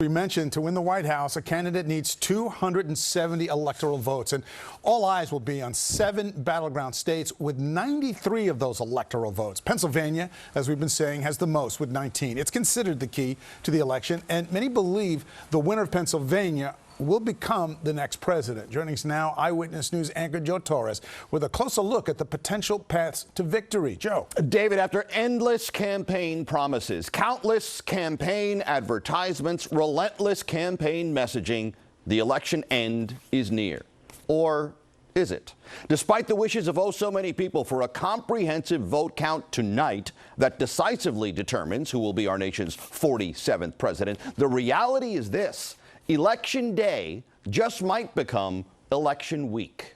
We mentioned to win the White House, a candidate needs 270 electoral votes, and all eyes will be on 7 battleground states with 93 of those electoral votes. Pennsylvania, as we've been saying, has the most with 19. It's considered the key to the election, and many believe the winner of Pennsylvania will become the next president. Joining us now, Eyewitness News anchor Joe Torres with a closer look at the potential paths to victory. Joe. David, after endless campaign promises, countless campaign advertisements, relentless campaign messaging, the election end is near. Or is it? Despite the wishes of oh so many people for a comprehensive vote count tonight that decisively determines who will be our nation's 47th president, the reality is this: Election Day just might become Election Week.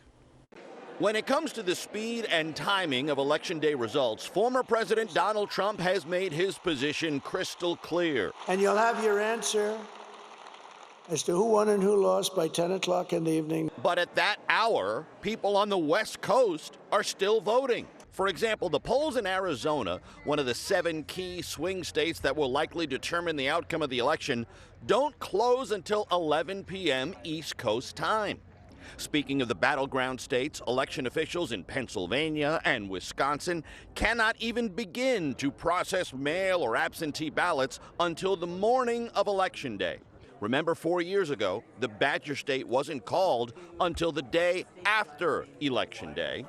When it comes to the speed and timing of Election Day results, former President Donald Trump has made his position crystal clear. And you'll have your answer as to who won and who lost by 10 o'clock in the evening. But at that hour, people on the West Coast are still voting. For example, the polls in Arizona, one of the 7 key swing states that will likely determine the outcome of the election, don't close until 11 p.m. East Coast time. Speaking of the battleground states, election officials in Pennsylvania and Wisconsin cannot even begin to process mail or absentee ballots until the morning of Election Day. Remember, 4 years ago, the Badger State wasn't called until the day after Election Day.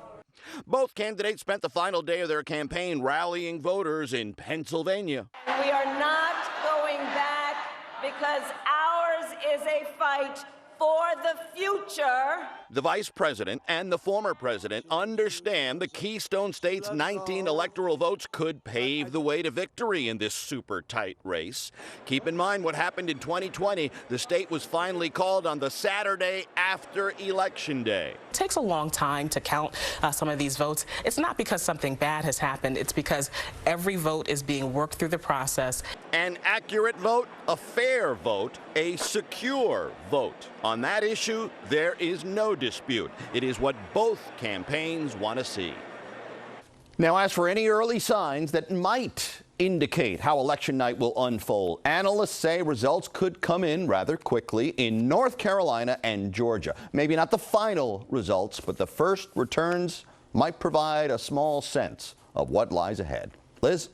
Both candidates spent the final day of their campaign rallying voters in Pennsylvania. We are not going back because ours is a fight for the future. The vice president and the former president understand the Keystone State's 19 electoral votes could pave the way to victory in this super tight race. Keep in mind what happened in 2020. The state was finally called on the Saturday after Election Day. It takes a long time to count some of these votes. It's not because something bad has happened. It's because every vote is being worked through the process. An accurate vote, a fair vote, a secure vote. On that issue, there is no dispute. It is what both campaigns want to see. Now, as for any early signs that might indicate how election night will unfold, analysts say results could come in rather quickly in North Carolina and Georgia. Maybe not the final results, but the first returns might provide a small sense of what lies ahead. Liz?